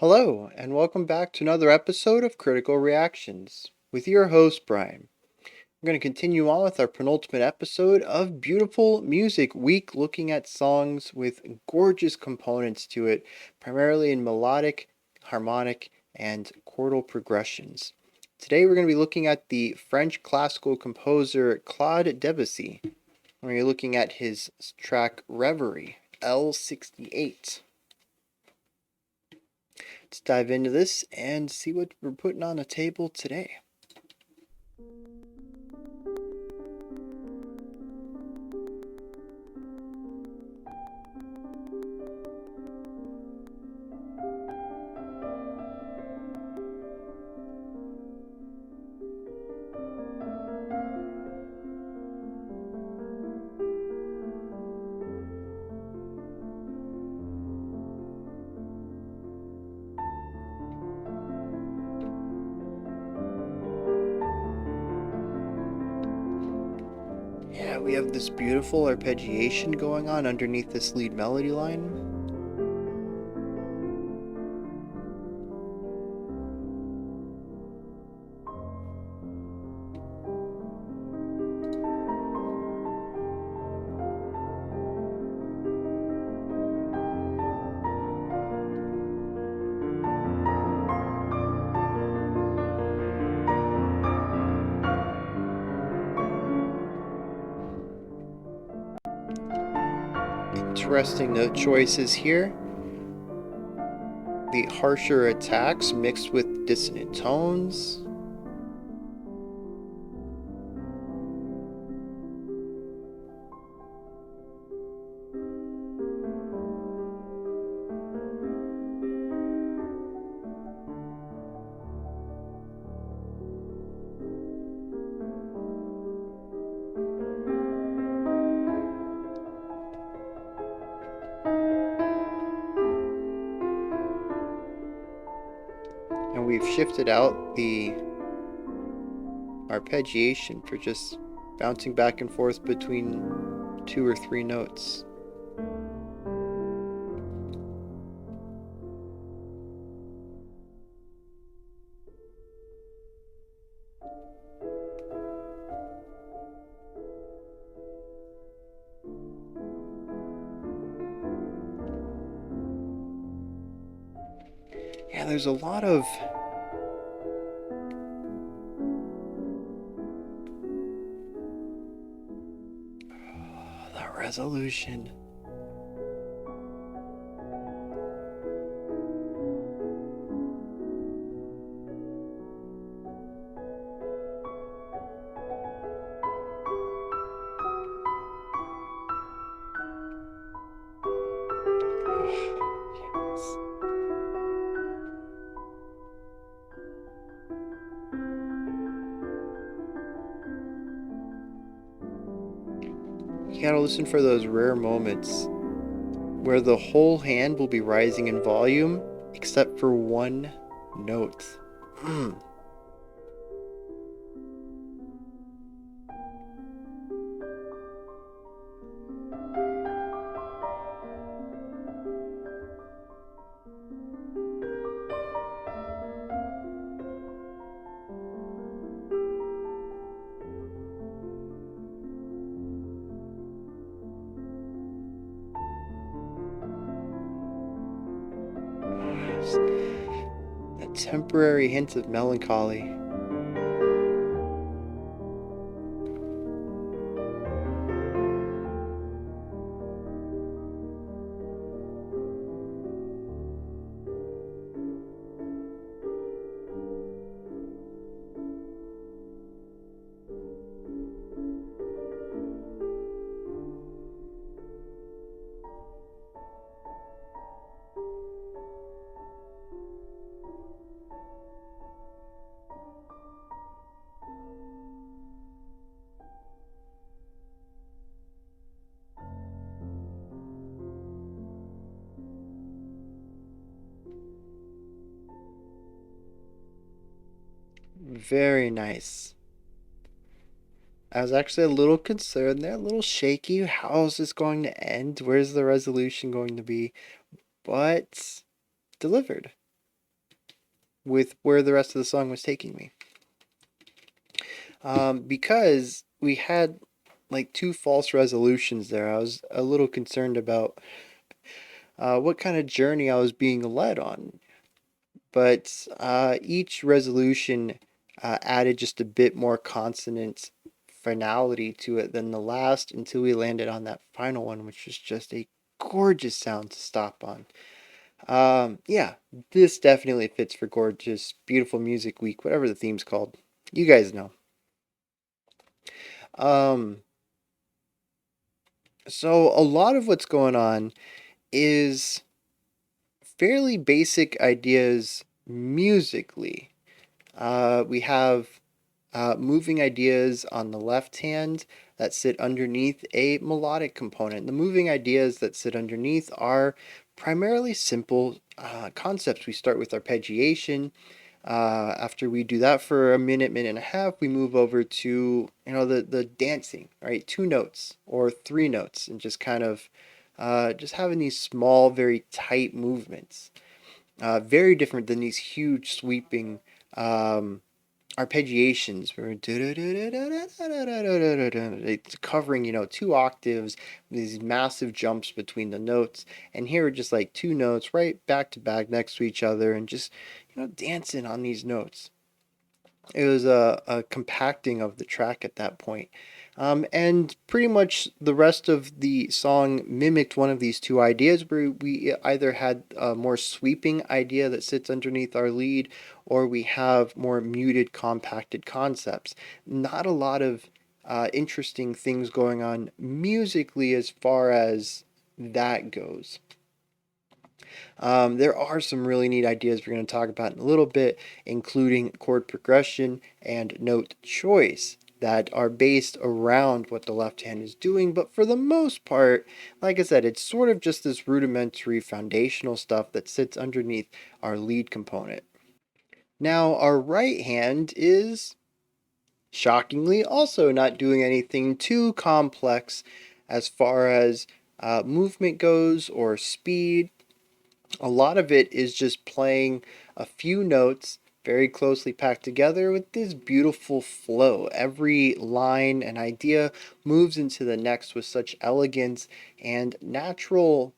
Hello, and welcome back to another episode of Critical Reactions with your host, Bryan. We're going to continue on with our penultimate episode of Beautiful Music Week, looking at songs with gorgeous components to it, primarily in melodic, harmonic, and chordal progressions. Today we're going to be looking at the French classical composer Claude Debussy. We're going to be looking at his track Reverie, L68. Let's dive into this and see what we're putting on the table today. Yeah, we have this beautiful arpeggiation going on underneath this lead melody line. Interesting note choices here. The harsher attacks mixed with dissonant tones. And we've shifted out the arpeggiation for just bouncing back and forth between 2 or 3 notes. Yeah, there's a lot of the resolution. Yes. You gotta listen for those rare moments where the whole hand will be rising in volume except for one note. A temporary hint of melancholy. Very nice. I was actually a little concerned there, a little shaky. How is this going to end? Where's the resolution going to be? But delivered. with where the rest of the song was taking me. Because we had like two false resolutions there. I was a little concerned about what kind of journey I was being led on. But each resolution added just a bit more consonant finality to it than the last until we landed on that final one, which was just a gorgeous sound to stop on. Yeah, this definitely fits for gorgeous, beautiful music week, whatever the theme's called. You guys know. Um, so a lot of what's going on is fairly basic ideas musically. We have moving ideas on the left hand that sit underneath a melodic component. The moving ideas that sit underneath are primarily simple concepts. We start with arpeggiation. After we do that for a minute, minute and a half, we move over to the dancing, right? 2 notes or 3 notes, and just kind of just having these small, very tight movements. Very different than these huge sweeping arpeggiations where it's covering 2 octaves, these massive jumps between the notes, and here are just like 2 notes right back to back next to each other and just dancing on these notes. It was a compacting of the track at that point. And pretty much the rest of the song mimicked one of these two ideas, where we either had a more sweeping idea that sits underneath our lead, or we have more muted, compacted concepts. Not a lot of interesting things going on musically as far as that goes. There are some really neat ideas we're going to talk about in a little bit, including chord progression and note choice that are based around what the left hand is doing. But for the most part, like I said, it's sort of just this rudimentary foundational stuff that sits underneath our lead component. Now, our right hand is shockingly also not doing anything too complex as far as movement goes or speed. A lot of it is just playing a few notes very closely packed together with this beautiful flow. Every line and idea moves into the next with such elegance and naturalness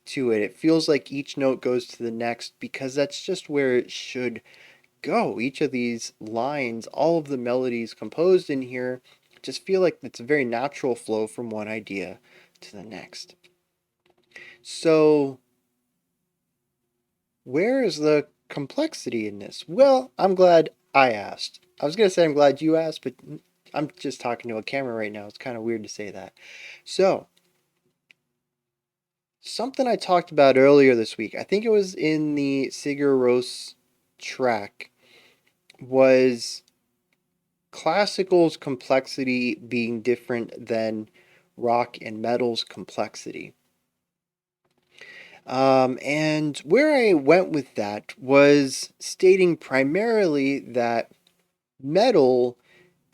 to it. It feels like each note goes to the next because that's just where it should go. Each of these lines, all of the melodies composed in here, just feel like it's a very natural flow from one idea to the next. So, where is the complexity in this? Well, I'm glad I asked. I was going to say I'm glad you asked, but I'm just talking to a camera right now. It's kind of weird to say that. So, something I talked about earlier this week, I think it was in the Sigur Rós track, was classical's complexity being different than rock and metal's complexity. And where I went with that was stating primarily that metal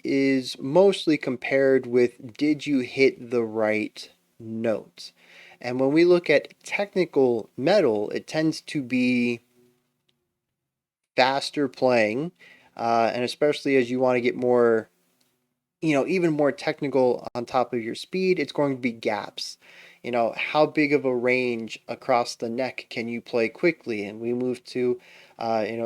is mostly compared with did you hit the right note? And when we look at technical metal, it tends to be faster playing, and especially as you want to get more, even more technical on top of your speed, it's going to be gaps. How big of a range across the neck can you play quickly? And we moved to,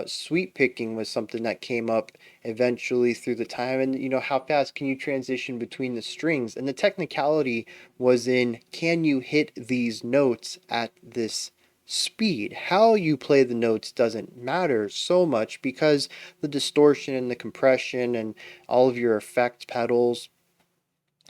sweep picking was something that came up eventually through the time. And, how fast can you transition between the strings? And the technicality was in can you hit these notes at this speed? How you play the notes doesn't matter so much because the distortion and the compression and all of your effect pedals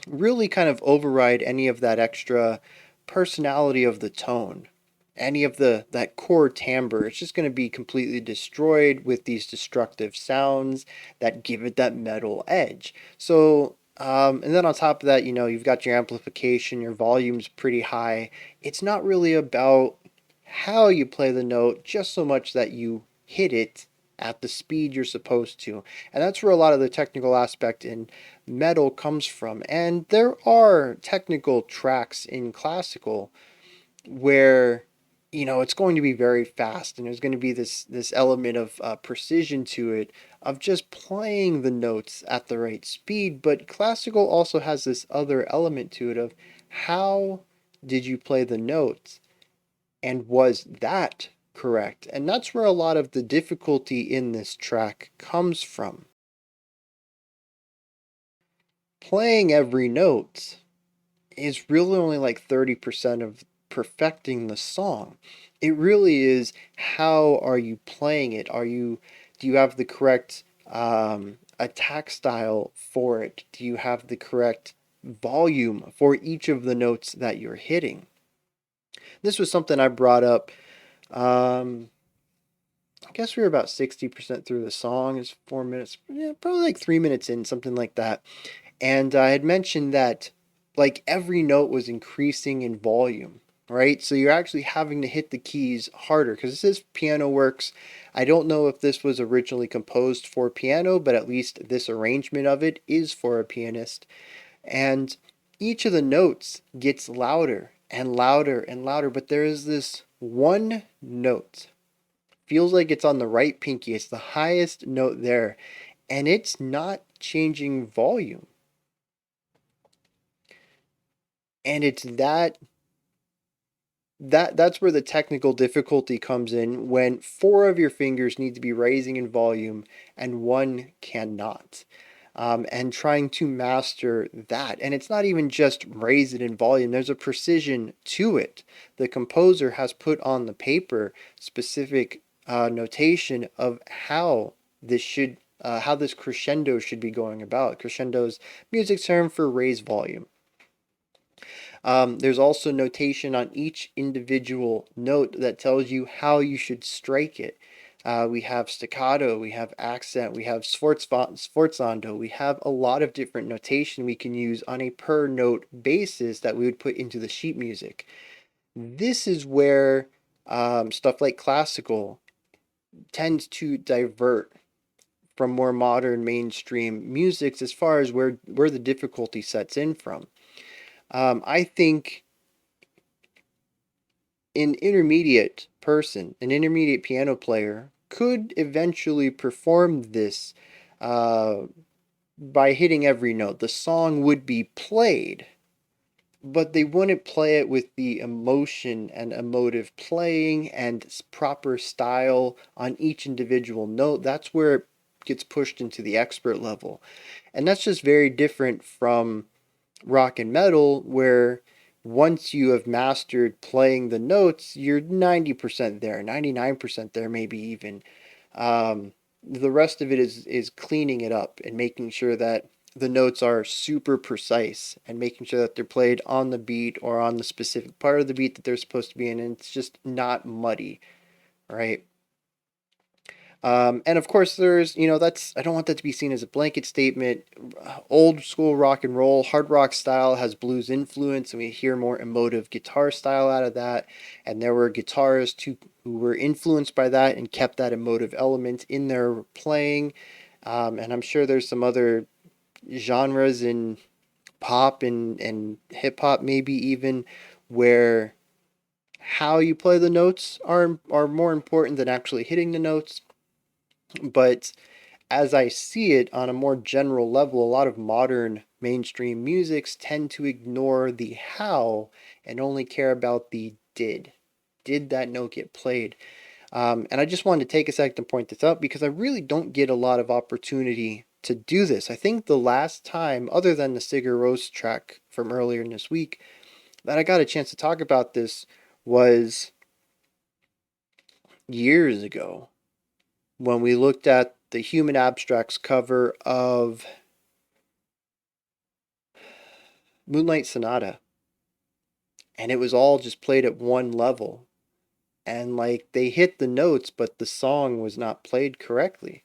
really kind of override any of that extra personality of the tone. Any of that core timbre, it's just going to be completely destroyed with these destructive sounds that give it that metal edge. So, and then on top of that, you've got your amplification, your volume's pretty high. It's not really about how you play the note, just so much that you hit it at the speed you're supposed to. And that's where a lot of the technical aspect in metal comes from. And there are technical tracks in classical where it's going to be very fast, and there's going to be this element of precision to it, of just playing the notes at the right speed. But classical also has this other element to it of how did you play the notes, and was that correct? And that's where a lot of the difficulty in this track comes from. Playing every note is really only like 30% of perfecting the song. It really is, how are you playing it? Do you have the correct attack style for it? Do you have the correct volume for each of the notes that you're hitting? This was something I brought up. I guess we were about 60% through the song. It's 4 minutes, yeah, probably like 3 minutes in, something like that. And I had mentioned that like every note was increasing in volume, right? So you're actually having to hit the keys harder because this is piano works. I don't know if this was originally composed for piano, but at least this arrangement of it is for a pianist. And each of the notes gets louder and louder and louder, but there is this one note. Feels like it's on the right pinky. It's the highest note there, and it's not changing volume. And it's that's where the technical difficulty comes in, when four of your fingers need to be raising in volume and one cannot. And trying to master that. And it's not even just raise it in volume, there's a precision to it. The composer has put on the paper specific notation of how this crescendo should be going about. Crescendo's music term for raise volume. There's also notation on each individual note that tells you how you should strike it. We have staccato, we have accent, we have sforzando, we have a lot of different notation we can use on a per note basis that we would put into the sheet music. This is where stuff like classical tends to divert from more modern mainstream musics as far as where the difficulty sets in from. I think an intermediate person, an intermediate piano player, could eventually perform this uh, by hitting every note. The song would be played, but they wouldn't play it with the emotion and emotive playing and proper style on each individual note. That's where it gets pushed into the expert level. And that's just very different from rock and metal, where once you have mastered playing the notes, you're 90% there, 99% there, maybe even. The rest of it is cleaning it up and making sure that the notes are super precise and making sure that they're played on the beat or on the specific part of the beat that they're supposed to be in, and it's just not muddy, right? And of course, I don't want that to be seen as a blanket statement. Old school rock and roll, hard rock style has blues influence, and we hear more emotive guitar style out of that. And there were guitarists who were influenced by that and kept that emotive element in their playing. And I'm sure there's some other genres in pop and hip hop, maybe even, where how you play the notes are more important than actually hitting the notes. But as I see it on a more general level, a lot of modern mainstream musics tend to ignore the how and only care about the did. Did that note get played? And I just wanted to take a second to point this out because I really don't get a lot of opportunity to do this. I think the last time, other than the Sigur Rós track from earlier in this week, that I got a chance to talk about this was years ago, when we looked at the Human Abstracts cover of Moonlight Sonata, and it was all just played at one level. And like they hit the notes, but the song was not played correctly.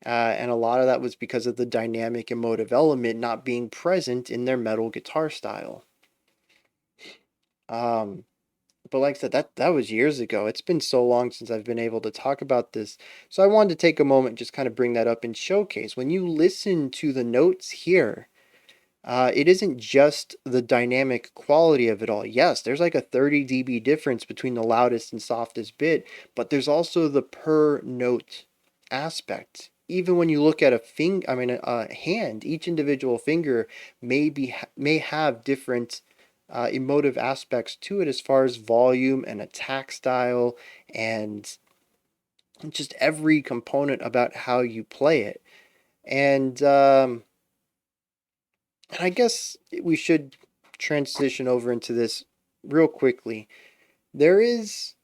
And a lot of that was because of the dynamic emotive element not being present in their metal guitar style. Um, but like I said, that was years ago. It's been so long since I've been able to talk about this. So I wanted to take a moment and just kind of bring that up and showcase. When you listen to the notes here, It isn't just the dynamic quality of it all. Yes, there's like a 30 dB difference between the loudest and softest bit, but there's also the per note aspect. Even when you look at a hand, each individual finger may have different emotive aspects to it as far as volume and attack style and just every component about how you play it. And I guess we should transition over into this real quickly. There is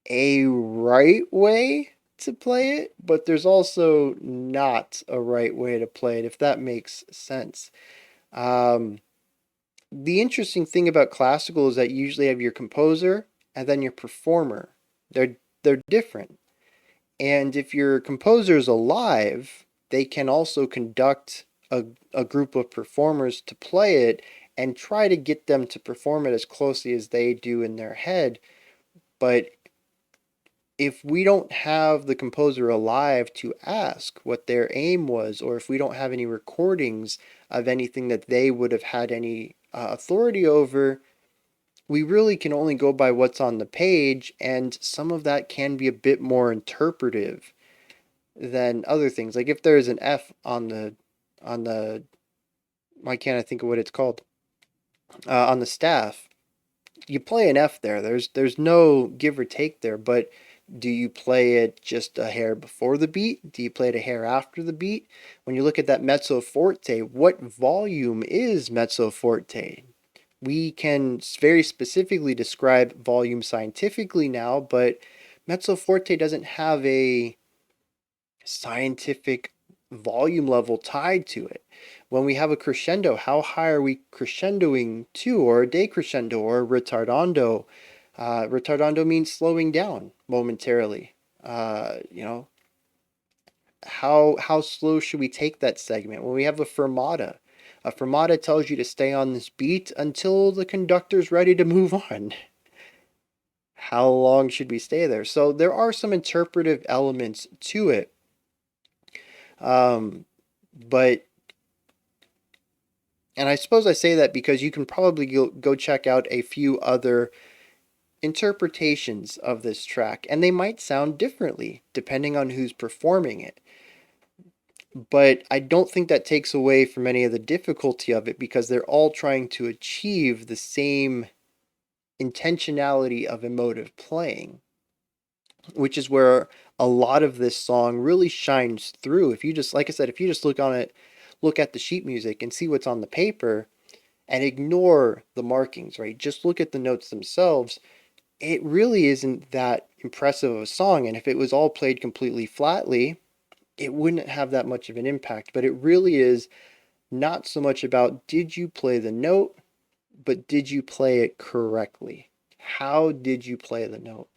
a right way to play it, but there's also not a right way to play it, if that makes sense. Um, the interesting thing about classical is that you usually have your composer and then your performer. They're different. And if your composer is alive, they can also conduct a group of performers to play it and try to get them to perform it as closely as they do in their head. But if we don't have the composer alive to ask what their aim was, or if we don't have any recordings of anything that they would have had any authority over, we really can only go by what's on the page, and some of that can be a bit more interpretive than other things. Like if there's an F on the why can't I think of what it's called on the staff, you play an F there. There's no give or take there, but do you play it just a hair before the beat? Do you play it a hair after the beat? When you look at that mezzo forte, what volume is mezzo forte? We can very specifically describe volume scientifically now, but mezzo forte doesn't have a scientific volume level tied to it. When we have a crescendo, how high are we crescendoing to, or a decrescendo, or a retardando? Retardando means slowing down momentarily. You know, how slow should we take that segment? When we have a fermata tells you to stay on this beat until the conductor's ready to move on. How long should we stay there? So there are some interpretive elements to it. But and I suppose I say that because you can probably go check out a few other interpretations of this track, and they might sound differently depending on who's performing it. But I don't think that takes away from any of the difficulty of it, because they're all trying to achieve the same intentionality of emotive playing, which is where a lot of this song really shines through. If you just, like I said, if you just look at the sheet music and see what's on the paper and ignore the markings, right? Just look at the notes themselves. It really isn't that impressive of a song. And if it was all played completely flatly, it wouldn't have that much of an impact. But it really is not so much about did you play the note, but did you play it correctly? How did you play the note?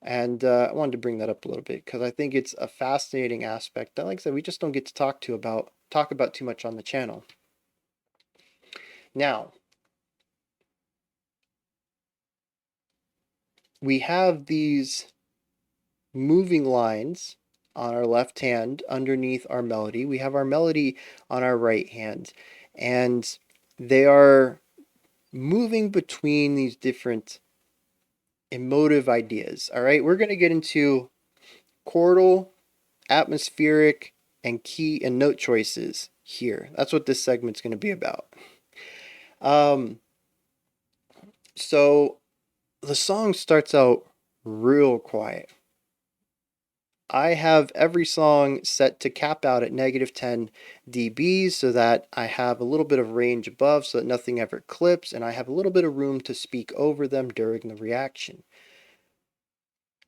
And I wanted to bring that up a little bit because I think it's a fascinating aspect that, like I said, we just don't get to talk about too much on the channel. Now, we have these moving lines on our left hand underneath our melody. We have our melody on our right hand, and they are moving between these different emotive ideas. All right, we're going to get into chordal, atmospheric, and key and note choices here. That's what this segment's going to be about. So the song starts out real quiet. I have every song set to cap out at -10 dBs so that I have a little bit of range above so that nothing ever clips, and I have a little bit of room to speak over them during the reaction.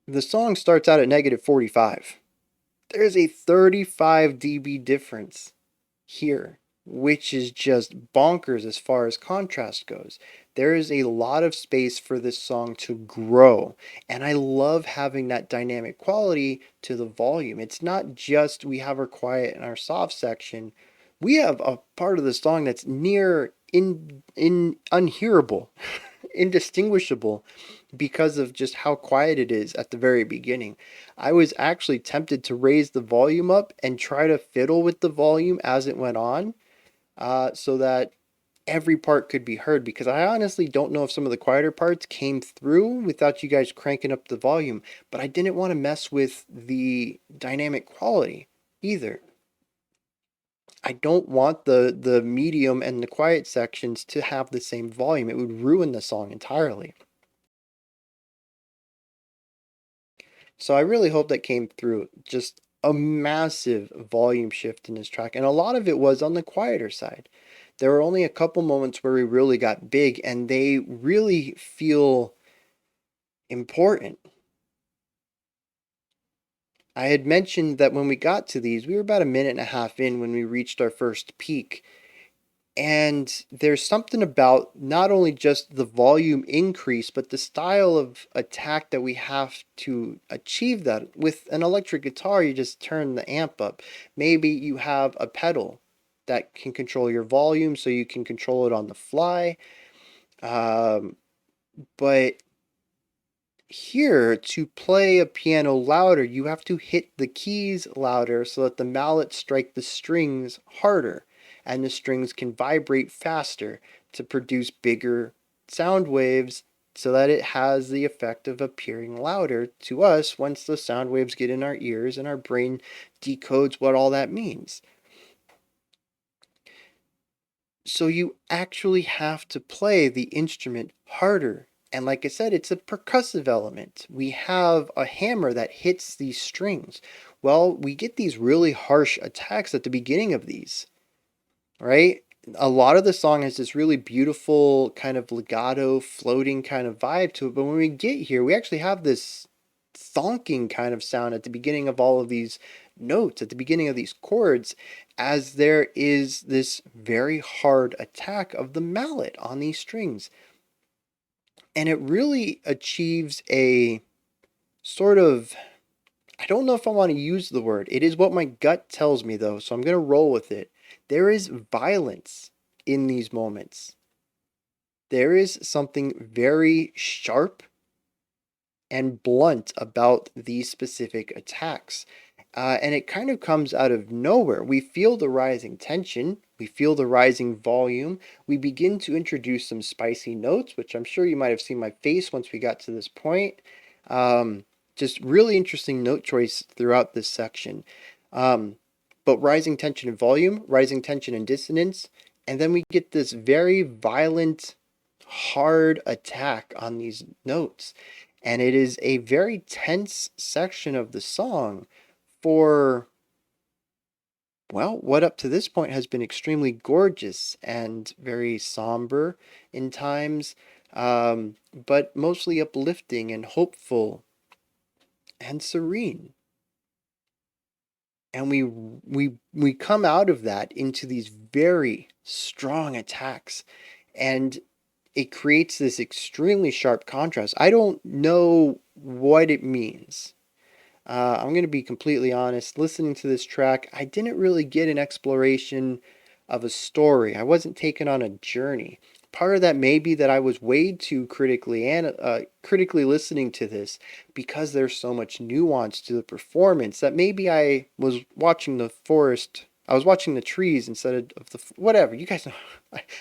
The song starts out at -45. There's a 35 dB difference here, which is just bonkers as far as contrast goes. There is a lot of space for this song to grow, and I love having that dynamic quality to the volume. It's not just we have our quiet and our soft section. We have a part of the song that's near in unhearable, indistinguishable because of just how quiet it is at the very beginning. I was actually tempted to raise the volume up and try to fiddle with the volume as it went on, so that every part could be heard, because I honestly don't know if some of the quieter parts came through without you guys cranking up the volume, but I didn't want to mess with the dynamic quality either. I don't want the medium and the quiet sections to have the same volume. It would ruin the song entirely. So I really hope that came through. Just a massive volume shift in this track, and a lot of it was on the quieter side. There were only a couple moments where we really got big, and they really feel important. I had mentioned that when we got to these, we were about a minute and a half in when we reached our first peak. And there's something about not only just the volume increase, but the style of attack that we have to achieve that. With an electric guitar, you just turn the amp up. Maybe you have a pedal that can control your volume so you can control it on the fly. But here, to play a piano louder, you have to hit the keys louder so that the mallets strike the strings harder, and the strings can vibrate faster to produce bigger sound waves so that it has the effect of appearing louder to us once the sound waves get in our ears and our brain decodes what all that means. So you actually have to play the instrument harder. And like I said, it's a percussive element. We have a hammer that hits these strings. Well, we get these really harsh attacks at the beginning of these, right? A lot of the song has this really beautiful kind of legato, floating kind of vibe to it. But when we get here, we actually have this thonking kind of sound at the beginning of all of these notes, at the beginning of these chords, as there is this very hard attack of the mallet on these strings. And it really achieves a sort of, I don't know if I want to use the word. It is what my gut tells me, though, so I'm going to roll with it. There is violence in these moments. There is something very sharp and blunt about these specific attacks. And it kind of comes out of nowhere. We feel the rising tension, we feel the rising volume, we begin to introduce some spicy notes, which I'm sure you might have seen my face once we got to this point. Just really interesting note choice throughout this section. But rising tension and volume, rising tension and dissonance, and then we get this very violent, hard attack on these notes. And it is a very tense section of the song for, well, what up to this point has been extremely gorgeous and very somber in times, but mostly uplifting and hopeful and serene. And we come out of that into these very strong attacks, and it creates this extremely sharp contrast. I don't know what it means. I'm going to be completely honest. Listening to this track, I didn't really get an exploration of a story. I wasn't taken on a journey. Part of that may be that I was way too critically listening to this because there's so much nuance to the performance that maybe I was watching the forest. I was watching the trees instead of the whatever. You guys know,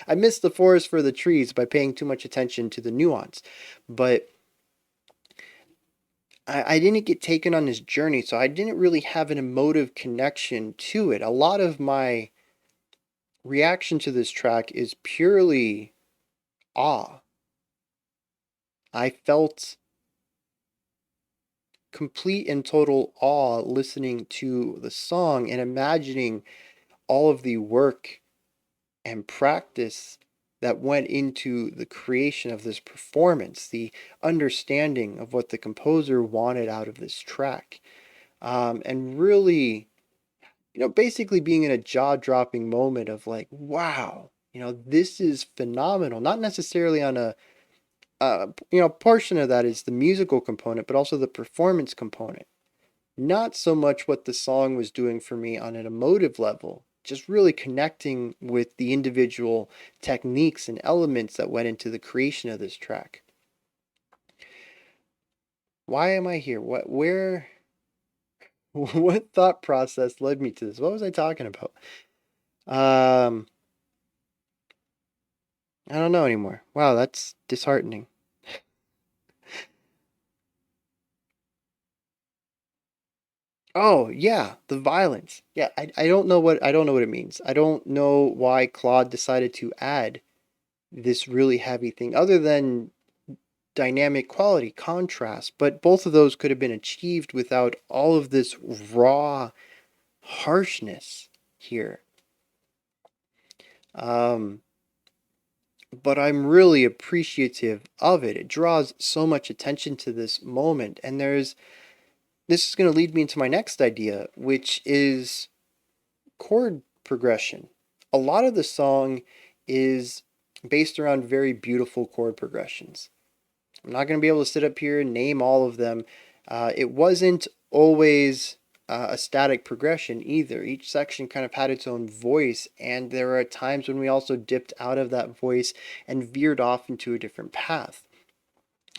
I missed the forest for the trees by paying too much attention to the nuance, but I didn't get taken on this journey, so I didn't really have an emotive connection to it. A lot of my reaction to this track is purely awe. I felt complete and total awe listening to the song and imagining all of the work and practice that went into the creation of this performance, the understanding of what the composer wanted out of this track, and really, basically being in a jaw-dropping moment of like, wow, this is phenomenal. Not necessarily on a, portion of that is the musical component, but also the performance component. Not so much what the song was doing for me on an emotive level, just really connecting with the individual techniques and elements that went into the creation of this track. Why am I here? What thought process led me to this? What was I talking about? I don't know anymore. Wow, that's disheartening. Oh, yeah, the violence. Yeah, I don't know what it means. I don't know why Claude decided to add this really heavy thing other than dynamic quality, contrast, but both of those could have been achieved without all of this raw harshness here. Um, but I'm really appreciative of it. It draws so much attention to this moment, and this is going to lead me into my next idea, which is chord progression. A lot of the song is based around very beautiful chord progressions. I'm not going to be able to sit up here and name all of them. It wasn't always a static progression either. Each section kind of had its own voice, and there are times when we also dipped out of that voice and veered off into a different path.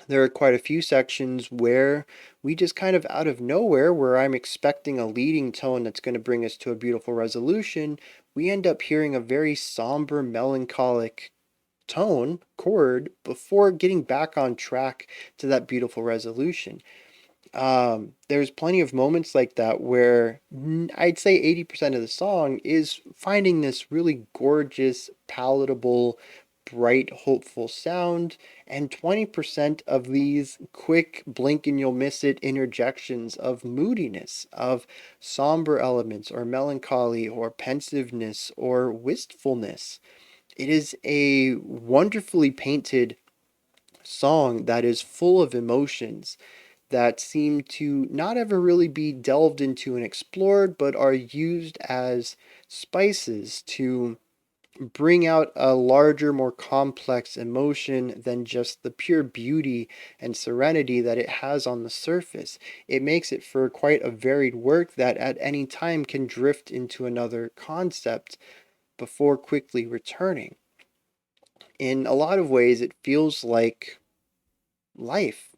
There are quite a few sections where we just kind of out of nowhere, where I'm expecting a leading tone that's going to bring us to a beautiful resolution, we end up hearing a very somber, melancholic tone, chord, before getting back on track to that beautiful resolution. There's plenty of moments like that where I'd say 80% of the song is finding this really gorgeous, palatable, bright, hopeful sound, and 20% of these quick blink and you'll miss it interjections of moodiness, of somber elements, or melancholy, or pensiveness, or wistfulness. It is a wonderfully painted song that is full of emotions that seem to not ever really be delved into and explored, but are used as spices to bring out a larger, more complex emotion than just the pure beauty and serenity that it has on the surface. It makes it for quite a varied work that at any time can drift into another concept before quickly returning. In a lot of ways, it feels like life.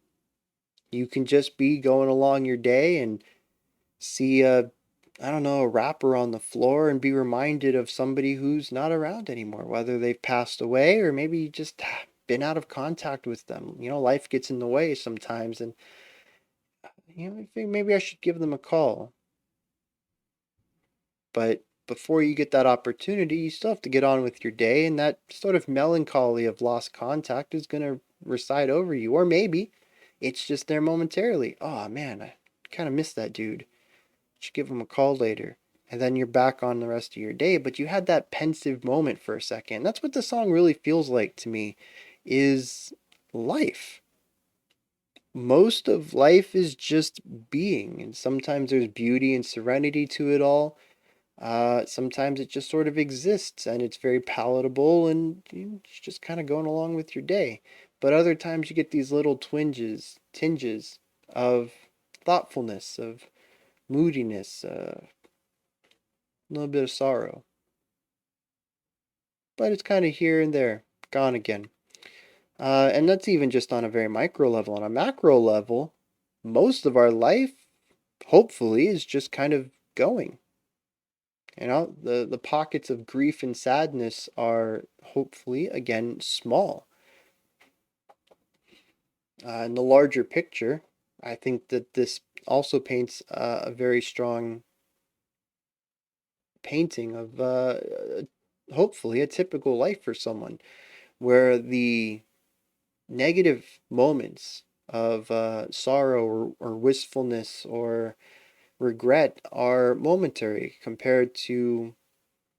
You can just be going along your day and see I don't know, a rapper on the floor and be reminded of somebody who's not around anymore, whether they've passed away or maybe you just been out of contact with them. You know, life gets in the way sometimes, and I think maybe I should give them a call. But before you get that opportunity, you still have to get on with your day, and that sort of melancholy of lost contact is going to reside over you. Or maybe it's just there momentarily. Oh man, I kind of miss that dude. Should give him a call later. And then you're back on the rest of your day, but you had that pensive moment for a second. That's what the song really feels like to me, is life. Most of life is just being, and sometimes there's beauty and serenity to it all. Sometimes it just sort of exists and it's very palatable and it's just kind of going along with your day. But other times you get these little tinges of thoughtfulness, of moodiness, a little bit of sorrow. But it's kind of here and there, gone again. And that's even just on a very micro level. On a macro level, most of our life, hopefully, is just kind of going. The pockets of grief and sadness are hopefully, again, small. In the larger picture, I think that this also paints a very strong painting of hopefully a typical life for someone where the negative moments of sorrow or wistfulness or regret are momentary compared to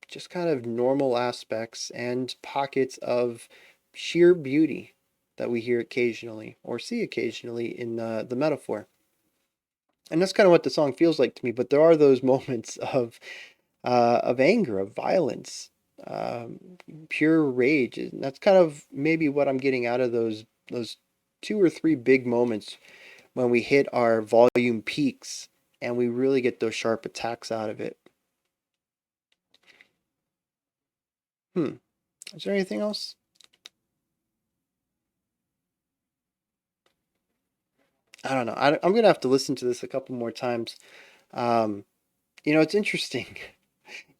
just kind of normal aspects and pockets of sheer beauty that we hear occasionally or see occasionally in the metaphor. And that's kind of what the song feels like to me. But there are those moments of anger, of violence, pure rage. And that's kind of maybe what I'm getting out of those two or three big moments when we hit our volume peaks and we really get those sharp attacks out of it. Hmm. Is there anything else? I don't know. I'm gonna have to listen to this a couple more times. Um, it's interesting.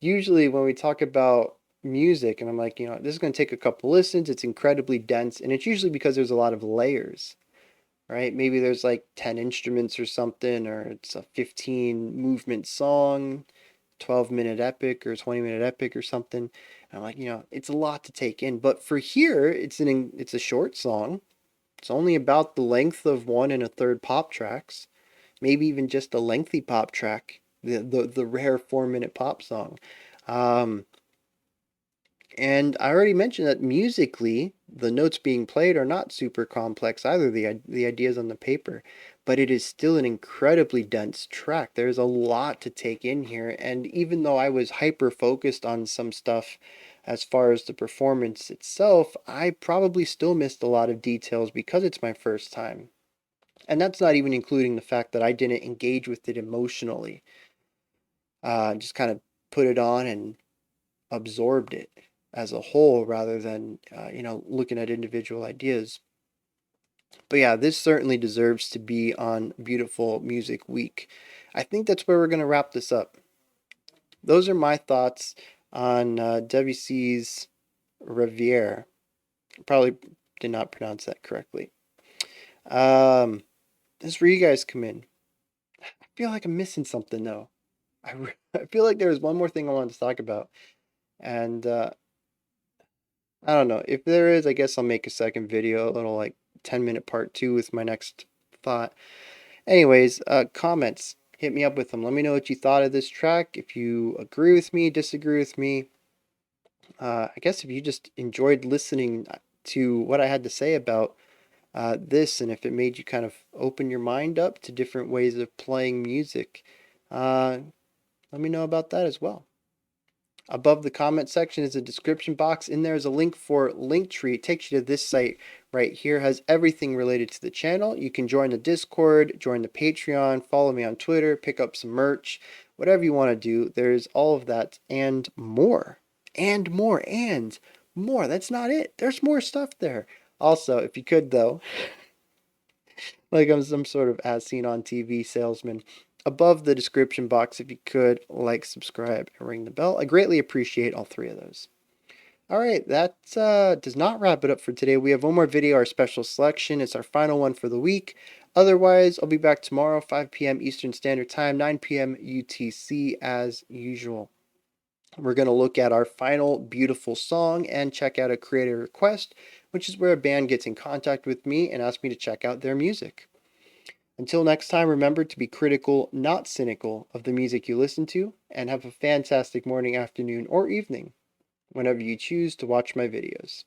Usually, when we talk about music, and I'm like, this is going to take a couple listens. It's incredibly dense, and it's usually because there's a lot of layers, right? Maybe there's like 10 instruments or something, or it's a 15 movement song, 12-minute epic or 20-minute epic or something. And I'm like, it's a lot to take in. But for here, it's a short song. It's only about the length of 1 1/3 pop tracks, maybe even just a lengthy pop track, the rare 4-minute pop song. Um, and I already mentioned that musically, the notes being played are not super complex either, the ideas on the paper, but it is still an incredibly dense track. There's a lot to take in here, and even though I was hyper focused on some stuff as far as the performance itself, I probably still missed a lot of details because it's my first time. And that's not even including the fact that I didn't engage with it emotionally. Just kind of put it on and absorbed it as a whole rather than looking at individual ideas. But yeah, this certainly deserves to be on Beautiful Music Week. I think that's where we're going to wrap this up. Those are my thoughts on Debussy's Reverie. Probably did not pronounce that correctly. This is where you guys come in. I feel like I'm missing something though. I feel like there was one more thing I wanted to talk about, and I don't know. If there is, I guess I'll make a second video, a little like 10-minute part two with my next thought. Anyways, comments. Hit me up with them. Let me know what you thought of this track. If you agree with me, disagree with me. I guess if you just enjoyed listening to what I had to say about this, and if it made you kind of open your mind up to different ways of playing music, let me know about that as well. Above the comment section is a description box. In there is a link for Linktree. It takes you to this site right here. It has everything related to the channel. You can join the Discord, join the Patreon, follow me on Twitter, pick up some merch, whatever you want to do. There's all of that and more. And more. And more. That's not it. There's more stuff there. Also, if you could though, like I'm some sort of as seen on TV salesman. Above the description box, if you could, like, subscribe, and ring the bell. I greatly appreciate all three of those. All right, that does not wrap it up for today. We have one more video, our special selection. It's our final one for the week. Otherwise, I'll be back tomorrow, 5 p.m. Eastern Standard Time, 9 p.m. UTC as usual. We're going to look at our final beautiful song and check out a creator request, which is where a band gets in contact with me and asks me to check out their music. Until next time, remember to be critical, not cynical, of the music you listen to, and have a fantastic morning, afternoon, or evening whenever you choose to watch my videos.